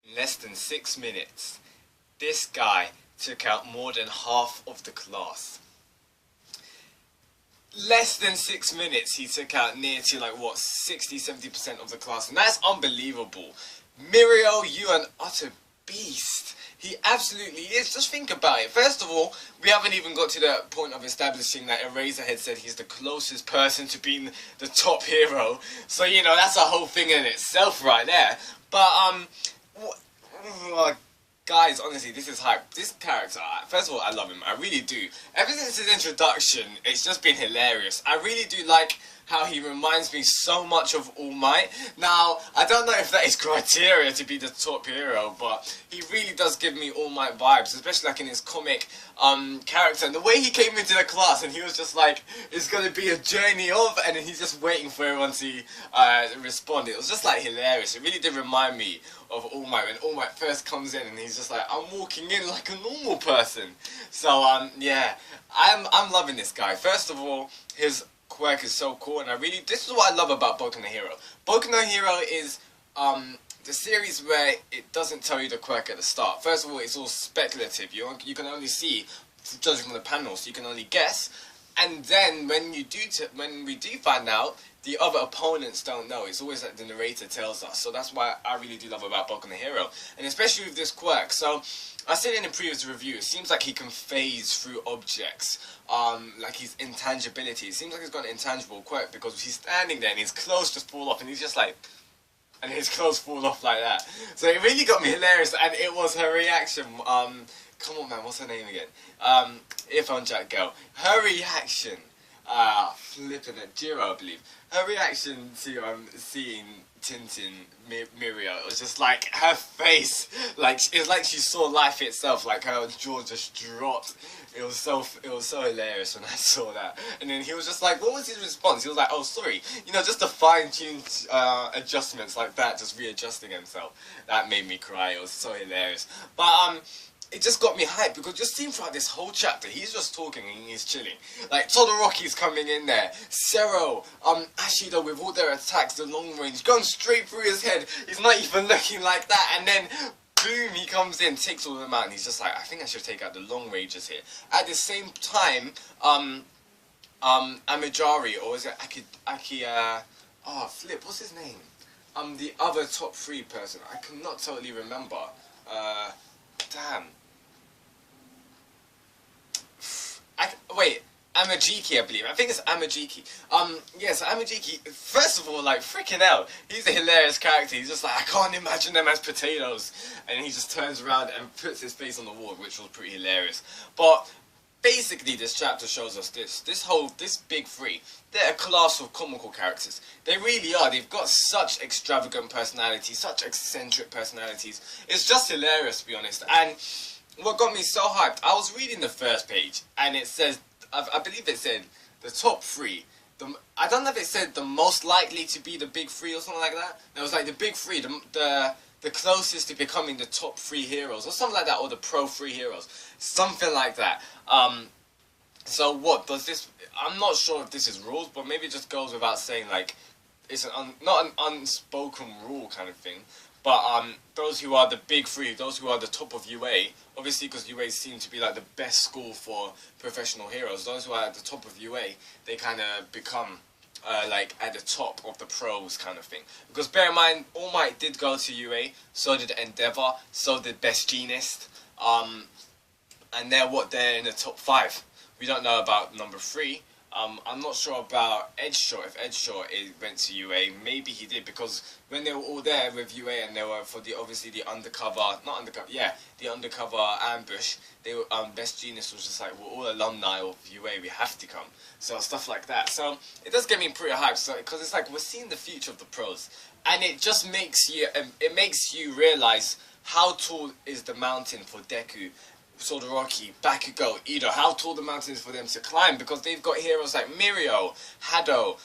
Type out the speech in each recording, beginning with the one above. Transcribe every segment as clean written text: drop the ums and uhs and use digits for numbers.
In less than 6 minutes, this guy took out more than half of the class. Less than 6 minutes, he took out near to like what, 60-70% of the class, and that's unbelievable. Mirio, you an utter beast. He absolutely is. Just think about it. First of all, we haven't even got to the point of establishing that Eraserhead said he's the closest person to being the top hero. So, you know, that's a whole thing in itself right there. But, guys, honestly, this is hype. This character, first of all, I love him. I really do. Ever since his introduction, it's just been hilarious. I really do like how he reminds me so much of All Might. Now, I don't know if that is criteria to be the top hero, but he really does give me All Might vibes, especially like in his comic character. And the way he came into the class and he was just like, it's going to be a journey of, and then he's just waiting for everyone to respond. It was just like hilarious. It really did remind me of All Might when All Might first comes in and he's just like, I'm walking in like a normal person. So, yeah, I'm loving this guy. First of all, his Quirk is so cool, and this is what I love about Boku no Hero. Boku no Hero is the series where it doesn't tell you the Quirk at the start. First of all, it's all speculative. You can only see, judging from the panels, you can only guess. And then when we do find out, the other opponents don't know. It's always like the narrator tells us. So that's why I really do love about Boku no Hero, and especially with this Quirk. So I said in a previous review, it seems like he can phase through objects, like his intangibility. It seems like he's got an intangible Quirk because he's standing there and his clothes just fall off and he's just like, and his clothes fall off like that. So it really got me hilarious, and it was her reaction. Come on, man, what's her name again? Earphone Jack girl. Her reaction, flipping it, Jiro, I believe. Her reaction to seeing Tintin Mirio, it was just like her face, like it's like she saw life itself, like her jaw just dropped. It was so hilarious when I saw that. And then he was just like, what was his response? He was like, oh sorry, you know, just the fine-tuned adjustments like that, just readjusting himself. That made me cry. It was so hilarious. But it just got me hyped because just seeing throughout this whole chapter, he's just talking and he's chilling. Like, Todoroki's coming in there. Zero, Ashido with all their attacks, the long range, going straight through his head. He's not even looking like that. And then, boom, he comes in, takes all of them out, and he's just like, I think I should take out the long ranges here. At the same time, Amijari, or is it flip, what's his name? The other top 3 person. I cannot totally remember. Damn. Wait, Amajiki, I believe. I think it's Amajiki. So Amajiki, first of all, like, freaking hell, he's a hilarious character. He's just like, I can't imagine them as potatoes. And he just turns around and puts his face on the wall, which was pretty hilarious. But basically, this chapter shows us this big 3, they're a class of comical characters. They really are. They've got such extravagant personalities, such eccentric personalities. It's just hilarious, to be honest. And what got me so hyped, I was reading the first page, and it says, I believe it said, the top 3. I don't know if it said the most likely to be the big 3 or something like that. It was like the big 3, the closest to becoming the top 3 heroes, or something like that, or the pro 3 heroes. Something like that. So what does this, I'm not sure if this is rules, but maybe it just goes without saying, like, it's not an unspoken rule kind of thing, but those who are the big 3, those who are the top of UA, obviously because UA seems to be like the best school for professional heroes, those who are at the top of UA, they kind of become like at the top of the pros kind of thing. Because bear in mind, All Might did go to UA, so did Endeavor, so did Best Genist, and they're in the top 5. We don't know about number 3. I'm not sure about Edgeshot, if Edgeshot went to UA. Maybe he did, because when they were all there with UA and they were for the undercover ambush, they were, Best Genius was just like, we're all alumni of UA, we have to come. So stuff like that. So it does get me pretty hyped, so, because it's like we're seeing the future of the pros, and it just makes you realize how tall is the mountain for Deku, Todoroki, Bakugo, Ido, how tall the mountain is for them to climb, because they've got heroes like Mirio, Hado,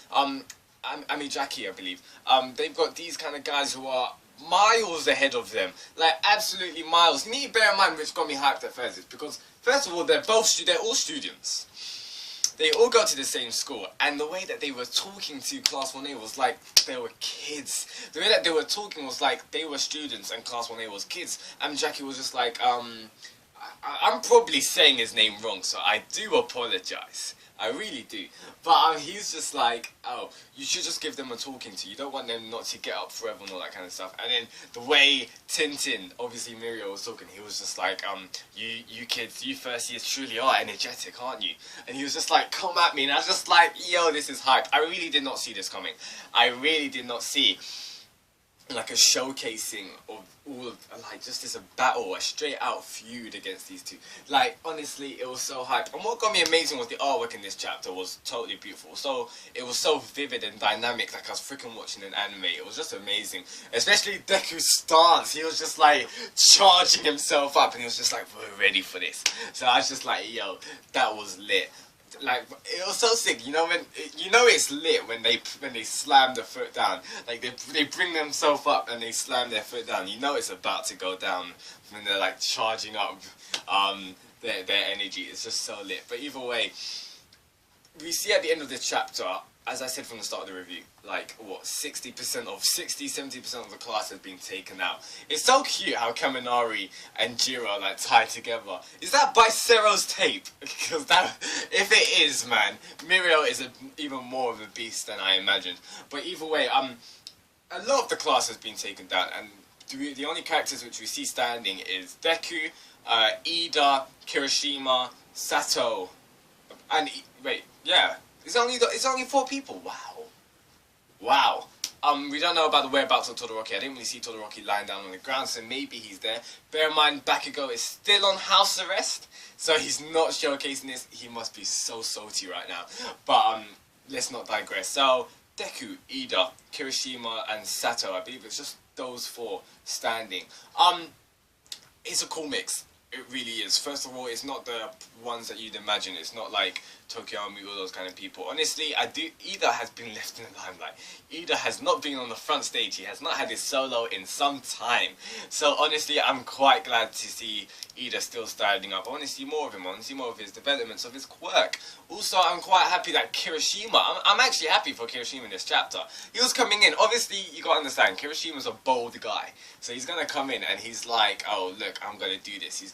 Amijaki, I believe. They've got these kind of guys who are miles ahead of them, like absolutely miles. You need to bear in mind, which got me hyped at first, is because first of all, they're all students. they all go to the same school, and the way that they were talking to Class 1A was like they were kids. The way that they were talking was like they were students and Class 1A was kids. And Jackie was just like, I'm probably saying his name wrong, so I do apologize. I really do. But he's just like, oh, you should just give them a talking to. You don't want them not to get up forever and all that kind of stuff. And then the way Tintin, obviously Mirio was talking, he was just like, you kids, you first years truly are energetic, aren't you? And he was just like, come at me. And I was just like, yo, this is hype. I really did not see this coming. I really did not see like a showcasing of all of, like, just this a battle, a straight out feud against these two. Like, honestly, it was so hype. And what got me amazing was the artwork in this chapter was totally beautiful. So it was so vivid and dynamic, like I was freaking watching an anime. It was just amazing. Especially Deku's stance. He was just like charging himself up and he was just like, we're ready for this. So I was just like, yo, that was lit. Like, it was so sick, you know, when it's lit when they slam the foot down. Like, they bring themselves up and they slam their foot down. You know it's about to go down when they're like charging up their energy. It's just so lit. But either way, we see at the end of this chapter, as I said from the start of the review, like, what, 70% of the class has been taken out. It's so cute how Kaminari and Jiro are, like, tied together. Is that Bicero's tape? Because that, if it is, man, Mirio is even more of a beast than I imagined. But either way, a lot of the class has been taken down, and the only characters which we see standing is Deku, Ida, Kirishima, Sato, and, It's only 4 people. Wow. We don't know about the whereabouts of Todoroki. I didn't really see Todoroki lying down on the ground, so maybe he's there. Bear in mind, Bakugo is still on house arrest, so he's not showcasing this. He must be so salty right now. But let's not digress. So Deku, Ida, Kirishima, and Sato. I believe it's just those 4 standing. It's a cool mix. It really is. First of all, it's not the ones that you'd imagine. It's not like Tokiyami, all those kind of people. Honestly, Ida has been left in the limelight. Ida has not been on the front stage. He has not had his solo in some time. So honestly, I'm quite glad to see Ida still standing up. I want to see more of him. I want to see more of his developments, of his quirk. Also, I'm quite happy that Kirishima, I'm actually happy for Kirishima in this chapter. He was coming in. Obviously, you gotta understand, Kirishima's a bold guy. So he's gonna come in and he's like, oh, look, I'm gonna do this. He's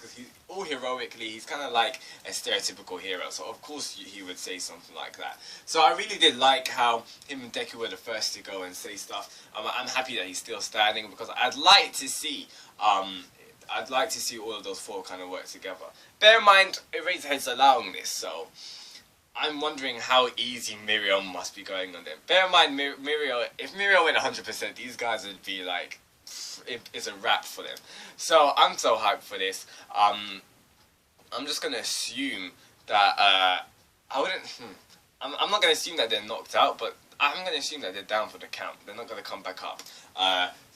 all heroically. He's kind of like a stereotypical hero. So of course he would say something like that. So I really did like how him and Deku were the first to go and say stuff. I'm happy that he's still standing because I'd like to see all of those 4 kind of work together. Bear in mind, Eraserhead's allowing this, so I'm wondering how easy Mirio must be going on them. Bear in mind, Mirio, if Mirio went 100%, these guys would be like, it's a wrap for them. So I'm so hyped for this. I'm just gonna assume that I'm not gonna assume that they're knocked out, but I'm gonna assume that they're down for the count. They're not gonna come back up.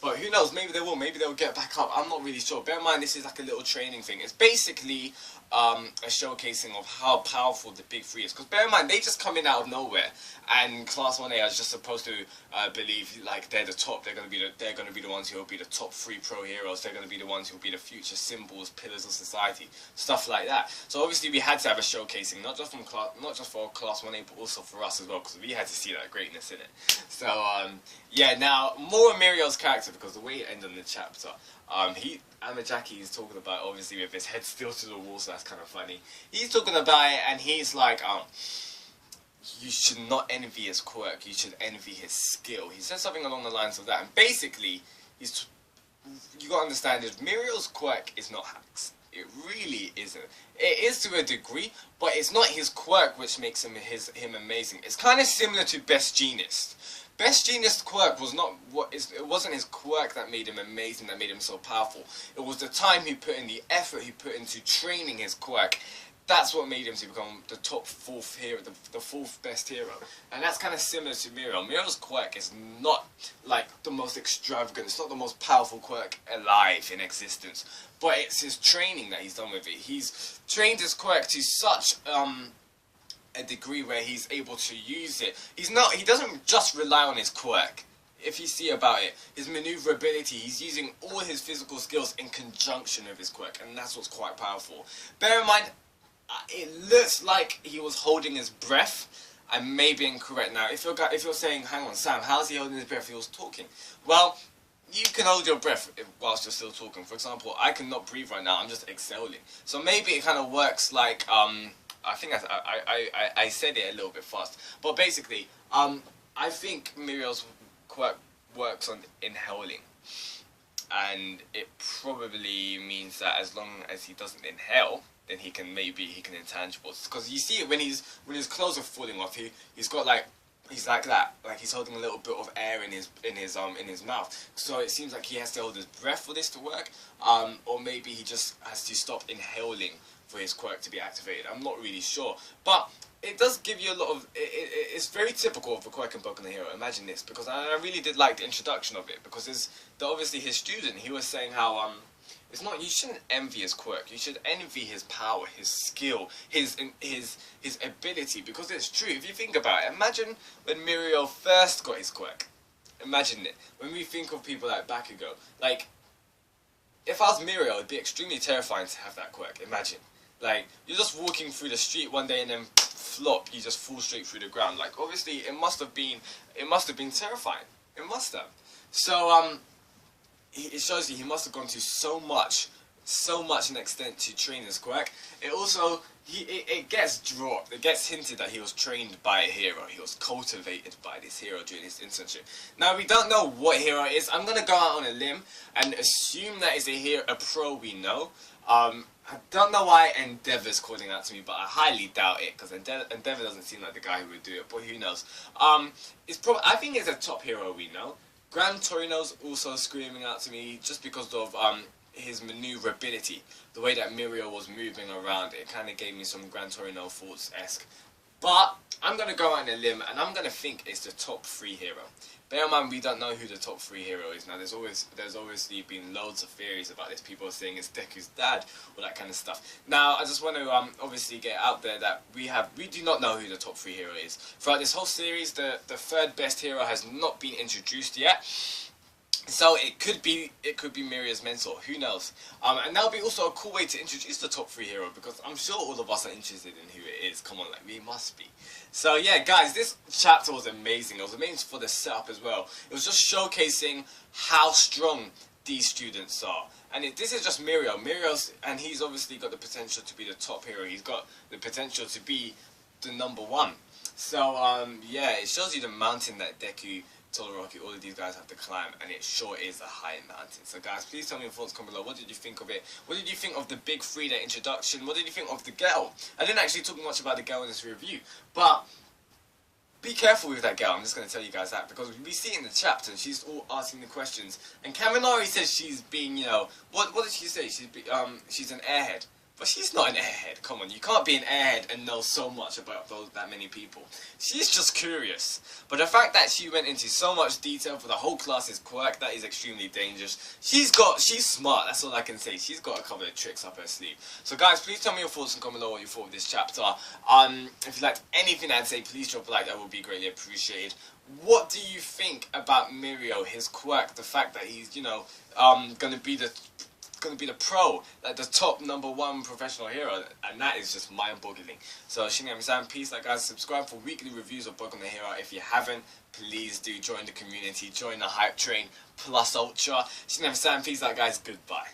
But who knows? Maybe they will. Maybe they'll get back up. I'm not really sure. Bear in mind, this is like a little training thing. It's basically a showcasing of how powerful the big 3 is. Because bear in mind, they just come in out of nowhere, and Class 1A is just supposed to believe like they're the top. They're gonna be the ones who will be the top 3 pro heroes. They're gonna be the ones who will be the future symbols, pillars of society, stuff like that. So obviously we had to have a showcasing, not just for Class 1A, but also for us as well, because we had to see that greatness in it. So yeah, now more of Mirio's character, because the way it ended in the chapter, Amajaki is talking about, obviously with his head still to the wall, so that's kind of funny. He's talking about it, and he's like, you should not envy his quirk, you should envy his skill. He said something along the lines of that, and basically, you gotta understand is Mirio's quirk is not hacks. It really isn't. It is to a degree, but it's not his quirk which makes him amazing. It's kind of similar to Best Genius. Best Genius quirk was not it wasn't his quirk that made him amazing, that made him so powerful. It was the time he put in, the effort he put into training his quirk. That's what made him to become the top 4th hero, the 4th best hero. And that's kind of similar to Mirio. Mirio's quirk is not like the most extravagant, it's not the most powerful quirk alive in existence. But it's his training that he's done with it. He's trained his quirk to such a degree where he's able to use it. He doesn't just rely on his quirk. If you see about it, his maneuverability, he's using all his physical skills in conjunction with his quirk, and that's what's quite powerful. Bear in mind, it looks like he was holding his breath. I may be incorrect now. If you're saying, hang on, Sam, how's he holding his breath? He was talking. Well, you can hold your breath whilst you're still talking. For example, I cannot breathe right now. I'm just exhaling. So maybe it kind of works like I think I said it a little bit fast, but basically I think Mirio's quirk works on inhaling, and it probably means that as long as he doesn't inhale, then he can intangibles. Because you see it when his clothes are falling off, he's got like. He's like that, like he's holding a little bit of air in his mouth. So it seems like he has to hold his breath for this to work, or maybe he just has to stop inhaling for his quirk to be activated. I'm not really sure, but it does give you a lot of. It's very typical of a quirk in Boku no Hero. Imagine this, because I really did like the introduction of it, because obviously his student, he was saying how it's not, you shouldn't envy his quirk. You should envy his power, his skill, his ability. Because it's true. If you think about it, imagine when Mirio first got his quirk. Imagine it. When we think of people like Bakugo, like if I was Mirio, it'd be extremely terrifying to have that quirk. Imagine, like you're just walking through the street one day and then flop, you just fall straight through the ground. Like obviously, it must have been terrifying. It must have. So it shows you he must have gone to so much an extent to train his quirk. It also, it gets dropped, it gets hinted that he was trained by a hero, he was cultivated by this hero during his internship. Now we don't know what hero it is. I'm going to go out on a limb and assume that is a pro we know. I don't know why Endeavor's calling out to me, but I highly doubt it, because Endeavor doesn't seem like the guy who would do it, but who knows. I think it's a top hero we know. Gran Torino's also screaming out to me just because of his maneuverability. The way that Mirio was moving around, it kind of gave me some Gran Torino thoughts-esque. But I'm going to go out on a limb and I'm going to think it's the top 3 hero. Bear in mind, we don't know who the top 3 hero is. Now, there's obviously been loads of theories about this. People are saying it's Deku's dad, all that kind of stuff. Now, I just want to obviously get out there that we do not know who the top 3 hero is. Throughout this whole series, the third best hero has not been introduced yet. So it could be Mirio's mentor, who knows? And that'll be also a cool way to introduce the top 3 hero, because I'm sure all of us are interested in who it is. Come on, like we must be. So yeah, guys, this chapter was amazing. It was amazing for the setup as well. It was just showcasing how strong these students are. And this is just Mirio. And he's obviously got the potential to be the top hero. He's got the potential to be the #1. So yeah, it shows you the mountain that Deku, Todoroki, all of these guys have to climb, and it sure is a high mountain. So guys, please tell me your thoughts, comment below. What did you think of it? What did you think of the big 3 day introduction? What did you think of the girl? I didn't actually talk much about the girl in this review, but be careful with that girl. I'm just going to tell you guys that, because we see it in the chapter, and she's all asking the questions, and Kaminari says she's being, you know, what did she say? She's an airhead. But she's not an airhead. Come on, you can't be an airhead and know so much about that many people. She's just curious. But the fact that she went into so much detail for the whole class's quirk, that is extremely dangerous. She's smart, that's all I can say. She's got a couple of tricks up her sleeve. So guys, please tell me your thoughts and comment below what you thought of this chapter. If you liked anything I'd say, please drop a like, that would be greatly appreciated. What do you think about Mirio, his quirk, the fact that he's, you know, gonna be the pro, like the top #1 professional hero, and that is just mind-boggling. So Shinigami-san, peace, like guys, subscribe for weekly reviews of Boku no Hero. If you haven't, please do join the community, join the hype train plus ultra. Shinigami-san, peace, like guys, goodbye.